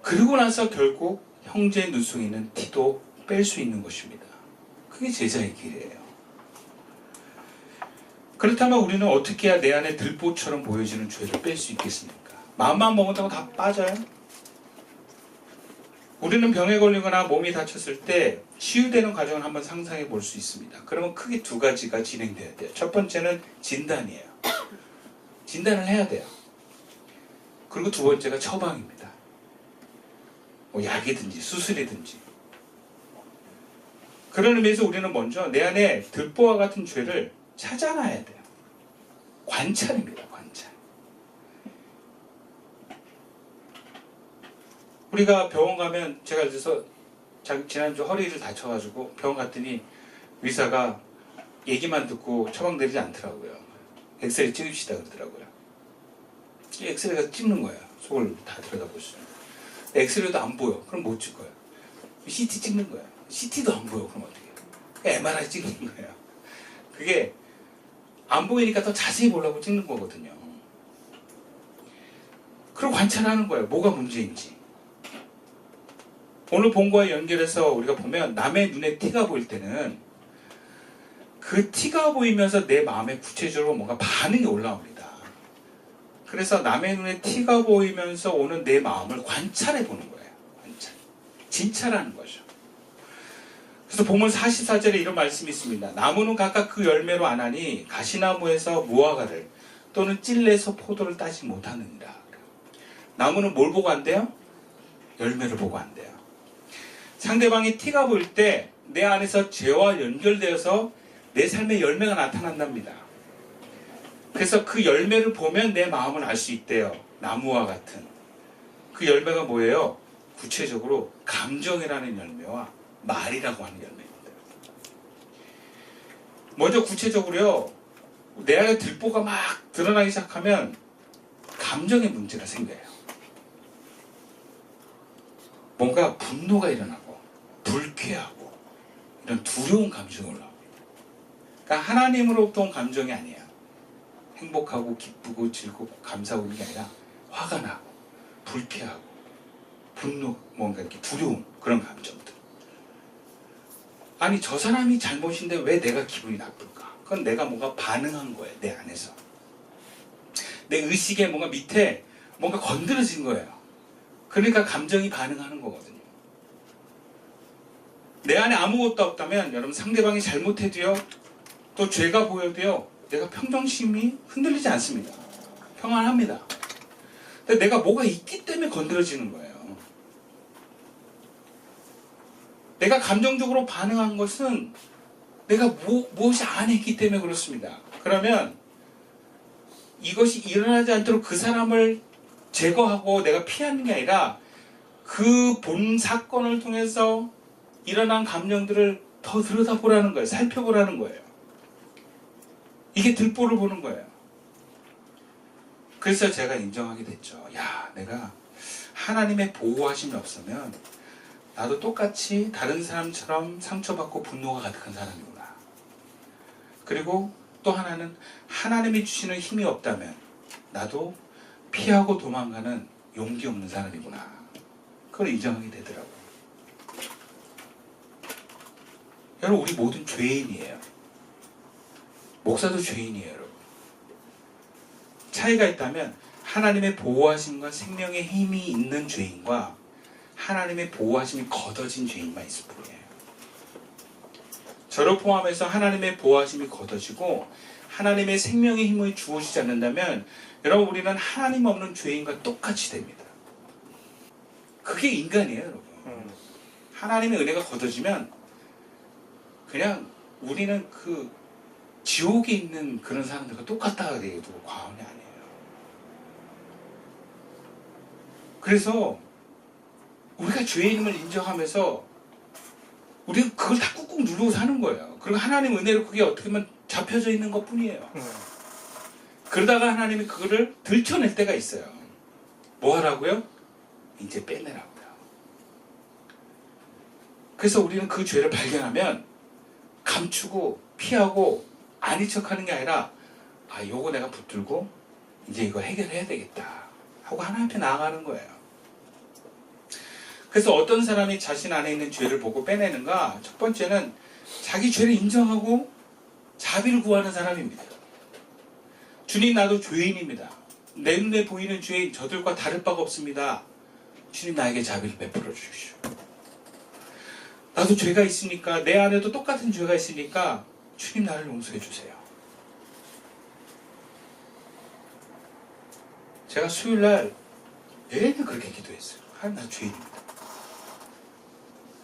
그리고 나서 결국 형제의 눈 속에 있는 티도 뺄 수 있는 것입니다. 그게 제자의 길이에요. 그렇다면 우리는 어떻게 해야 내 안에 들보처럼 보여지는 죄를 뺄 수 있겠습니까? 마음만 먹었다고 다 빠져요? 우리는 병에 걸리거나 몸이 다쳤을 때 치유되는 과정을 한번 상상해 볼 수 있습니다. 그러면 크게 두 가지가 진행돼야 돼요. 첫 번째는 진단이에요. 진단을 해야 돼요. 그리고 두 번째가 처방입니다. 뭐 약이든지 수술이든지. 그런 의미에서 우리는 먼저 내 안에 들보와 같은 죄를 찾아놔야 돼요. 관찰입니다. 관찰. 우리가 병원 가면 제가 그래서 지난주 허리를 다쳐가지고 병원 갔더니 의사가 얘기만 듣고 처방 내리지 않더라고요. 엑스레이 찍읍시다 그러더라고요. 엑스레이가 찍는 거예요. 속을 다 들여다보시죠. 엑스레이도 안 보여. 그럼 못 찍어요. CT 찍는 거예요. CT도 안 보여. 그럼 어떻게 해요? MRI 찍는 거예요. 그게 안 보이니까 더 자세히 보려고 찍는 거거든요. 그리고 관찰하는 거예요. 뭐가 문제인지. 오늘 본 거와 연결해서 우리가 보면 남의 눈에 티가 보일 때는 그 티가 보이면서 내 마음에 구체적으로 뭔가 반응이 올라옵니다. 그래서 남의 눈에 티가 보이면서 오는 내 마음을 관찰해 보는 거예요. 관찰. 진찰하는 거죠. 그래서 본문 44절에 이런 말씀이 있습니다. 나무는 각각 그 열매로 안하니 가시나무에서 무화과를 또는 찔레에서 포도를 따지 못하느니라. 나무는 뭘 보고 한대요? 열매를 보고 한대요. 상대방이 티가 보일 때 내 안에서 죄와 연결되어서 내 삶의 열매가 나타난답니다. 그래서 그 열매를 보면 내 마음을 알 수 있대요. 나무와 같은. 그 열매가 뭐예요? 구체적으로 감정이라는 열매와 말이라고 하는 열매입니다. 먼저 구체적으로요. 내 안에 들보가 막 드러나기 시작하면 감정의 문제가 생겨요. 뭔가 분노가 일어나고 불쾌하고 이런 두려운 감정이 올라옵니다. 그러니까 하나님으로부터 온 감정이 아니에요. 행복하고 기쁘고 즐겁고 감사하고 이게 아니라 화가 나고 불쾌하고 분노, 뭔가 이렇게 두려움, 그런 감정들. 아니 저 사람이 잘못인데 왜 내가 기분이 나쁠까? 그건 내가 뭔가 반응한 거예요. 내 안에서. 내 의식에 뭔가 밑에 뭔가 건드려진 거예요. 그러니까 감정이 반응하는 거거든요. 내 안에 아무것도 없다면 여러분 상대방이 잘못해도요, 또 죄가 보여도요, 내가 평정심이 흔들리지 않습니다. 평안합니다. 근데 내가 뭐가 있기 때문에 건드려지는 거예요. 내가 감정적으로 반응한 것은 내가 무엇이 안 했기 때문에 그렇습니다. 그러면 이것이 일어나지 않도록 그 사람을 제거하고 내가 피하는 게 아니라 그 본 사건을 통해서 일어난 감정들을 더 들여다보라는 거예요. 살펴보라는 거예요. 이게 들보를 보는 거예요. 그래서 제가 인정하게 됐죠. 야, 내가 하나님의 보호하심이 없으면 나도 똑같이 다른 사람처럼 상처받고 분노가 가득한 사람이구나. 그리고 또 하나는 하나님이 주시는 힘이 없다면 나도 피하고 도망가는 용기 없는 사람이구나. 그걸 인정하게 되더라고요. 여러분, 우리 모든 죄인이에요. 목사도 죄인이에요, 여러분. 차이가 있다면 하나님의 보호하심과 생명의 힘이 있는 죄인과 하나님의 보호하심이 걷어진 죄인만 있을 뿐이에요. 저를 포함해서 하나님의 보호하심이 걷어지고 하나님의 생명의 힘을 주어지지 않는다면 여러분, 우리는 하나님 없는 죄인과 똑같이 됩니다. 그게 인간이에요, 여러분. 하나님의 은혜가 걷어지면 그냥 우리는 그 지옥에 있는 그런 사람들과 똑같다고 해도 과언이 아니에요. 그래서 우리가 죄인임을 인정하면서 우리가 그걸 다 꾹꾹 누르고 사는 거예요. 그리고 하나님 은혜로 그게 어떻게 보면 잡혀져 있는 것 뿐이에요. 그러다가 하나님이 그거를 들춰낼 때가 있어요. 뭐 하라고요? 이제 빼내라고요. 그래서 우리는 그 죄를 발견하면 감추고 피하고 아닌 척하는 게 아니라 요거 내가 붙들고 이제 이거 해결해야 되겠다 하고 하나님 앞에 나아가는 거예요. 그래서 어떤 사람이 자신 안에 있는 죄를 보고 빼내는가? 첫 번째는 자기 죄를 인정하고 자비를 구하는 사람입니다. 주님, 나도 죄인입니다. 내 눈에 보이는 죄인 저들과 다를 바가 없습니다. 주님, 나에게 자비를 베풀어 주십시오. 나도 죄가 있으니까, 내 안에도 똑같은 죄가 있으니까 주님, 나를 용서해 주세요. 제가 수요일날 내내 그렇게 기도했어요. 하나님, 나 죄인입니다.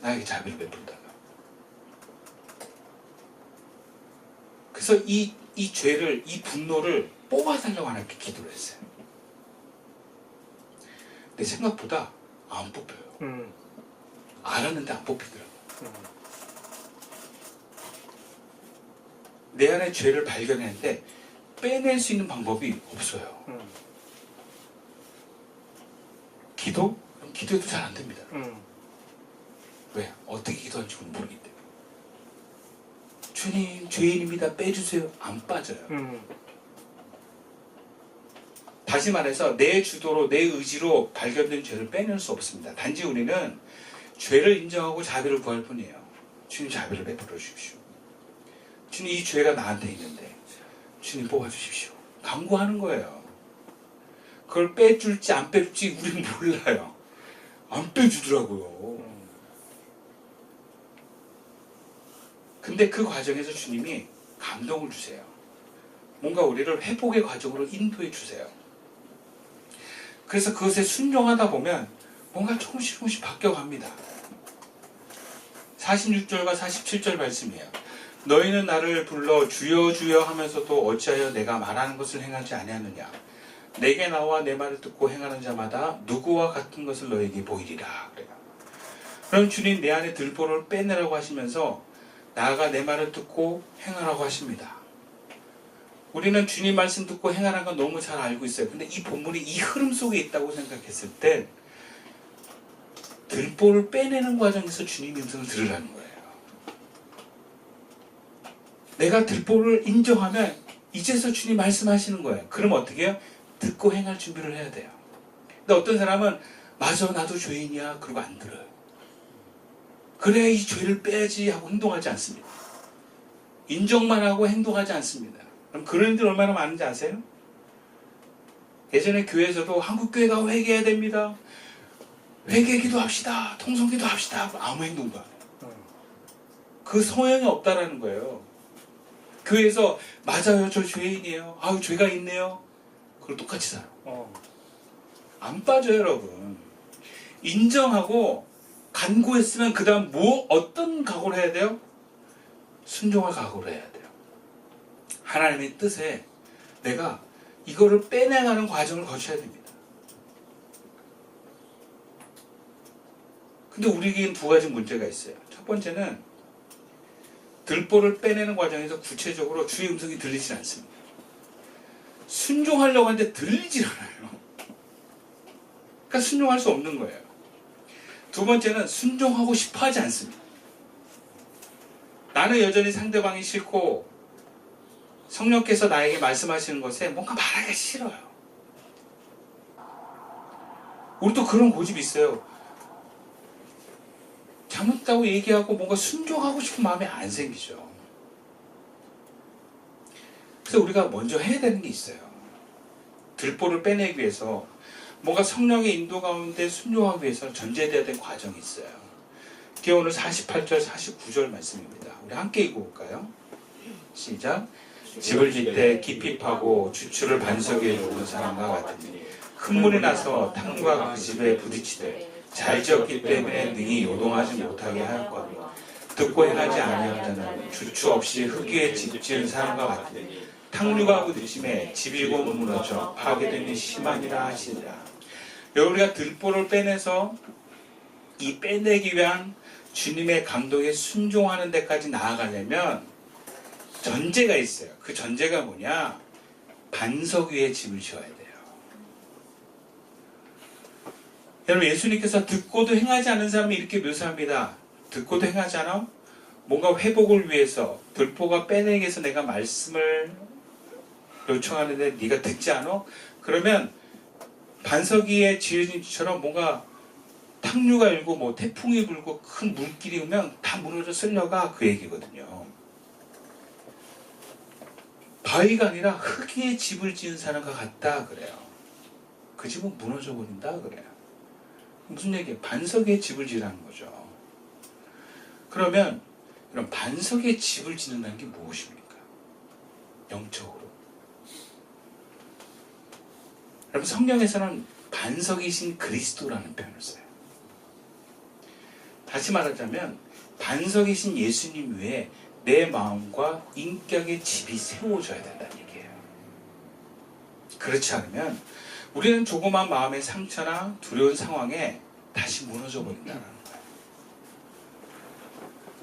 나에게 자비를 베풀다가. 그래서 이 죄를, 이 분노를 뽑아달라고 하나님께 기도를 했어요. 근데 생각보다 안 뽑혀요. 알았는데 안 뽑히더라고요. 내 안에 죄를 발견했는데 빼낼 수 있는 방법이 없어요. 기도? 그럼 기도해도 잘 안 됩니다. 왜? 어떻게 기도할지 모르기 때문에. 주님, 죄인입니다. 빼주세요. 안 빠져요. 다시 말해서 내 주도로, 내 의지로 발견된 죄를 빼낼 수 없습니다. 단지 우리는 죄를 인정하고 자비를 구할 뿐이에요. 주님, 자비를 베풀어 주십시오. 주님, 이 죄가 나한테 있는데 주님 뽑아주십시오. 간구하는 거예요. 그걸 빼줄지 안 빼줄지 우리는 몰라요. 안 빼주더라고요. 근데 그 과정에서 주님이 감동을 주세요. 뭔가 우리를 회복의 과정으로 인도해 주세요. 그래서 그것에 순종하다 보면 뭔가 조금씩 바뀌어갑니다. 46절과 47절 말씀이에요. 너희는 나를 불러 주여 주여 하면서도 어찌하여 내가 말하는 것을 행하지 아니하느냐. 내게 나와 내 말을 듣고 행하는 자마다 누구와 같은 것을 너에게 보이리라. 그래요. 그럼 주님, 내 안에 들보를 빼내라고 하시면서 나아가 내 말을 듣고 행하라고 하십니다. 우리는 주님 말씀 듣고 행하라는 건 너무 잘 알고 있어요. 근데 이 본문이 이 흐름 속에 있다고 생각했을 때 들보를 빼내는 과정에서 주님 음성을 들으라는 거예요. 내가 들보를 인정하면 이제서 주님 말씀하시는 거예요. 그럼 어떻게 해요? 듣고 행할 준비를 해야 돼요. 근데 어떤 사람은 맞아, 나도 죄인이야. 그러고 안 들어요. 그래야 이 죄를 빼야지 하고 행동하지 않습니다. 인정만 하고 행동하지 않습니다. 그럼 그런 일들 얼마나 많은지 아세요? 예전에 교회에서도 한국교회가 회개해야 됩니다. 회개 기도합시다. 통성 기도합시다. 아무 행동도 안 해요. 그 소용이 없다라는 거예요. 교회에서 맞아요, 저 죄인이에요. 아유, 죄가 있네요. 그걸 똑같이 살아요. 안 빠져요, 여러분. 인정하고 간구했으면 그 다음 어떤 각오를 해야 돼요? 순종할 각오를 해야 돼요. 하나님의 뜻에 내가 이거를 빼내가는 과정을 거쳐야 됩니다. 근데 우리에게는 두 가지 문제가 있어요. 첫 번째는 들보를 빼내는 과정에서 구체적으로 주의 음성이 들리지 않습니다. 순종하려고 하는데 들리질 않아요. 그러니까 순종할 수 없는 거예요. 두 번째는 순종하고 싶어 하지 않습니다. 나는 여전히 상대방이 싫고 성령께서 나에게 말씀하시는 것에 뭔가 말하기가 싫어요. 우리도 그런 고집이 있어요. 잘못했다고 얘기하고 뭔가 순종하고 싶은 마음이 안 생기죠. 그래서 우리가 먼저 해야 되는 게 있어요. 들보를 빼내기 위해서 뭔가 성령의 인도 가운데 순종하기 위해서 전제되어야 될 과정이 있어요. 그게 오늘 48절, 49절 말씀입니다. 우리 함께 읽어볼까요? 시작. 집을 짓되 깊이 파고 주추를 반석 위에 놓은 사람과 같으니 큰 물이 나서 탕과 그 집에 부딪히되 잘 지었기 때문에 능히 요동하지 못하게 하였거든. 듣고 행하지 아니한 자는 주추 없이 흙 위에 집 지은 사람과 같으니 탕류가 부딪힘에 집이 곧 무너져 파괴됨이 심하니라 하시니라. 우리가 들보를 빼내서 이 빼내기 위한 주님의 감동에 순종하는 데까지 나아가려면 전제가 있어요. 그 전제가 뭐냐? 반석 위에 집을 지어야 돼요. 여러분, 예수님께서 듣고도 행하지 않은 사람이 이렇게 묘사합니다. 듣고도 행하지 않아? 뭔가 회복을 위해서 들보가 빼내기 위해서 내가 말씀을 요청하는데 네가 듣지 않아? 그러면 반석 위에 지어진 집처럼 뭔가 다 탁류가 일고 뭐 태풍이 불고 큰 물길이 오면 다 무너져 쓸려가 그 얘기거든요. 바위가 아니라 흙에 집을 지은 사람과 같다 그래요. 그 집은 무너져 버린다 그래요. 무슨 얘기예요? 반석에 집을 지으라는 거죠. 그러면 이런 반석에 집을 짓는다는 게 무엇입니까? 영적으로. 여러분 성경에서는 반석이신 그리스도라는 표현을 써요. 다시 말하자면 반석이신 예수님 위에 내 마음과 인격의 집이 세워져야 된다는 얘기예요. 그렇지 않으면 우리는 조그만 마음의 상처나 두려운 상황에 다시 무너져 버린다는 거예요.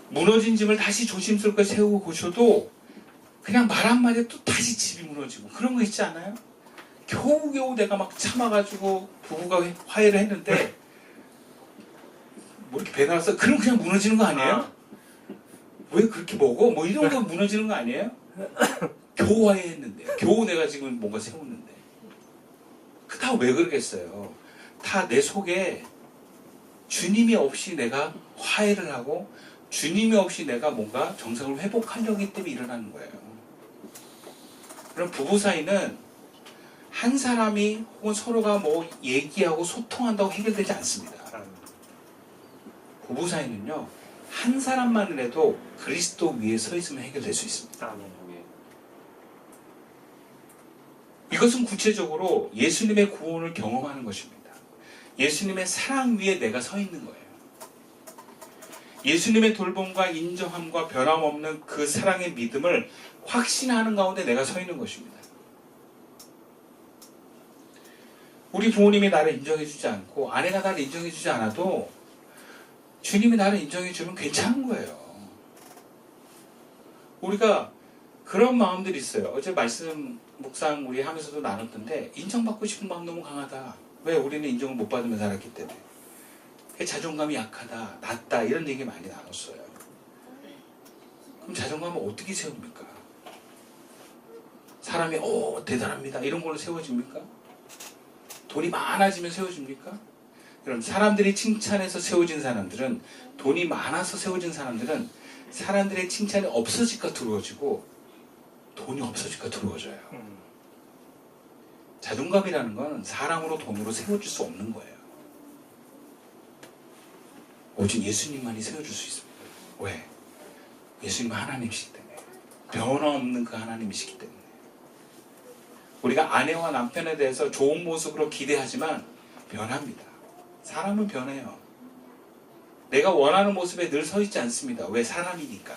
무너진 집을 다시 조심스럽게 세우고 고쳐도 그냥 말 한마디에 또 다시 집이 무너지고 그런 거 있지 않아요? 겨우겨우 내가 막 참아가지고 부부가 화해를 했는데 뭐 이렇게 배 나왔어? 그럼 그냥 무너지는 거 아니에요? 왜 그렇게 먹어? 뭐 이런 거 무너지는 거 아니에요? 겨우 화해했는데 겨우 내가 지금 뭔가 세웠는데 그 다 왜 그러겠어요? 다 내 속에 주님이 없이 내가 화해를 하고 주님이 없이 내가 뭔가 정상을 회복하려기 때문에 일어나는 거예요. 그럼 부부 사이는 한 사람이 혹은 서로가 뭐 얘기하고 소통한다고 해결되지 않습니다. 부부 사이는요 한 사람만이라도 그리스도 위에 서 있으면 해결될 수 있습니다. 이것은 구체적으로 예수님의 구원을 경험하는 것입니다. 예수님의 사랑 위에 내가 서 있는 거예요. 예수님의 돌봄과 인정함과 변함없는 그 사랑의 믿음을 확신하는 가운데 내가 서 있는 것입니다. 우리 부모님이 나를 인정해주지 않고 아내가 나를 인정해주지 않아도 주님이 나를 인정해주면 괜찮은 거예요. 우리가 그런 마음들이 있어요. 어제 말씀 묵상 우리 하면서도 나눴던데 인정받고 싶은 마음 너무 강하다. 왜? 우리는 인정을 못 받으며 살았기 때문에. 자존감이 약하다, 낮다 이런 얘기 많이 나눴어요. 그럼 자존감을 어떻게 세웁니까? 사람이 대단합니다 이런 걸로 세워집니까? 돈이 많아지면 세워집니까? 그럼 사람들이 칭찬해서 세워진 사람들은 돈이 많아서 세워진 사람들은 사람들의 칭찬이 없어질까 두려워지고 돈이 없어질까 두려워져요. 자존감이라는 건 사람으로 돈으로 세워질 수 없는 거예요. 오직 예수님만이 세워줄 수 있습니다. 왜? 예수님은 하나님이시기 때문에. 변함없는 그 하나님이시기 때문에. 우리가 아내와 남편에 대해서 좋은 모습으로 기대하지만 변합니다. 사람은 변해요. 내가 원하는 모습에 늘 서 있지 않습니다. 왜? 사람이니까.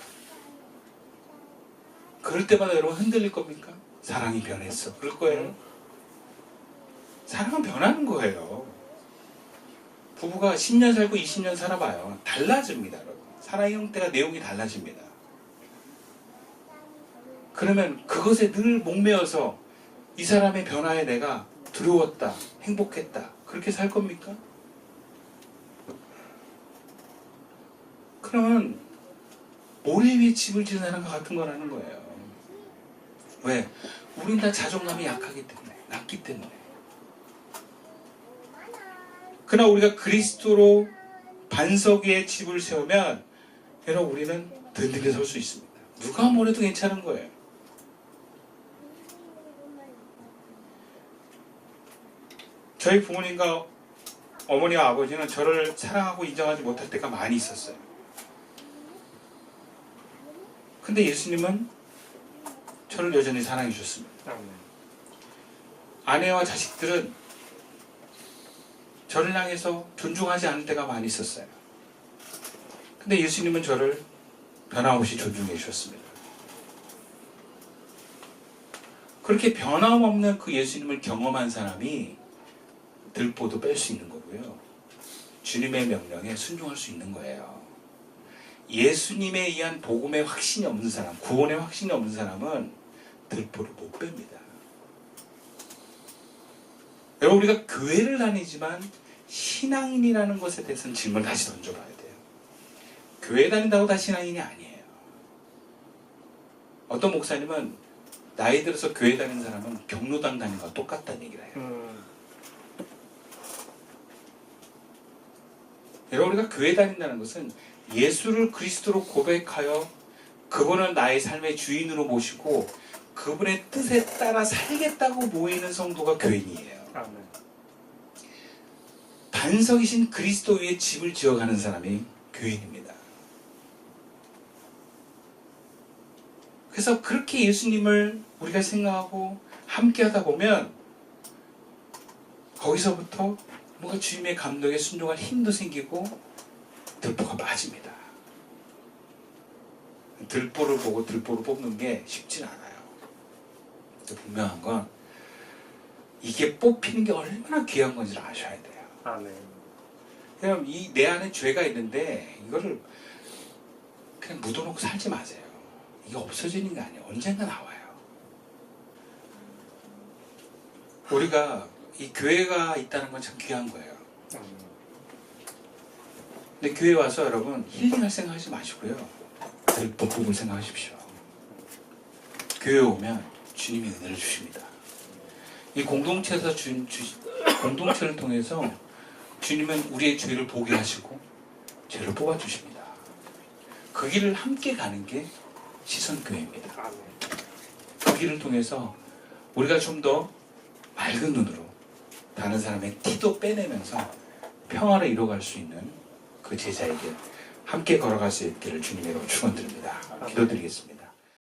그럴 때마다 여러분 흔들릴 겁니까? 사랑이 변했어. 그럴 거예요. 사랑은 변하는 거예요. 부부가 10년 살고 20년 살아봐요. 달라집니다, 여러분. 사랑의 형태가 내용이 달라집니다. 그러면 그것에 늘 목매어서 이 사람의 변화에 내가 두려웠다, 행복했다. 그렇게 살 겁니까? 그러면 모래 위에 집을 지은 사람과 같은 거라는 거예요. 왜? 우린 다 자존감이 약하기 때문에, 낮기 때문에. 그러나 우리가 그리스도로 반석 위에 집을 세우면 여러분 우리는 든든히 설 수 있습니다. 누가 뭐래도 괜찮은 거예요. 저희 부모님과 어머니와 아버지는 저를 사랑하고 인정하지 못할 때가 많이 있었어요. 근데 예수님은 저를 여전히 사랑해 주셨습니다. 아내와 자식들은 저를 향해서 존중하지 않을 때가 많이 있었어요. 근데 예수님은 저를 변함없이 존중해 주셨습니다. 그렇게 변함없는 그 예수님을 경험한 사람이 들보도 뺄 수 있는 거고요. 주님의 명령에 순종할 수 있는 거예요. 예수님에 의한 복음의 확신이 없는 사람, 구원의 확신이 없는 사람은 들보를 못 뺍니다. 여러분 우리가 교회를 다니지만 신앙인이라는 것에 대해서는 질문을 다시 던져봐야 돼요. 교회 다닌다고 다 신앙인이 아니에요. 어떤 목사님은 나이 들어서 교회 다니는 사람은 경로당 다니는 거와 똑같다는 얘기를 해요. 여러분 우리가 교회 다닌다는 것은 예수를 그리스도로 고백하여 그분을 나의 삶의 주인으로 모시고 그분의 뜻에 따라 살겠다고 모이는 성도가 교인이에요. 아멘. 반석이신 그리스도 위에 집을 지어가는 사람이 교인입니다. 그래서 그렇게 예수님을 우리가 생각하고 함께 하다 보면 거기서부터 뭔가 주님의 감동에 순종할 힘도 생기고 들보가 빠집니다. 들보를 보고 들보를 뽑는 게 쉽진 않아요. 분명한 건 이게 뽑히는 게 얼마나 귀한 건지를 아셔야 돼요. 아멘. 그럼 이 내 안에 죄가 있는데 이거를 그냥 묻어놓고 살지 마세요. 이게 없어지는 게 아니에요. 언젠가 나와요. 우리가 이 교회가 있다는 건 참 귀한 거예요. 아멘. 근데 교회 와서 여러분 힐링할 생각하지 마시고요. 들보 뽑을 생각하십시오. 교회 오면 주님이 은혜를 주십니다. 이 공동체에서 공동체를 통해서 주님은 우리의 죄를 보게 하시고 죄를 뽑아주십니다. 그 길을 함께 가는 게 시선교회입니다. 아멘. 그 길을 통해서 우리가 좀 더 맑은 눈으로 다른 사람의 티도 빼내면서 평화를 이뤄갈 수 있는 그 제자에게 함께 걸어갈 수 있기를 주님의 이름으로 축원드립니다. 기도드리겠습니다.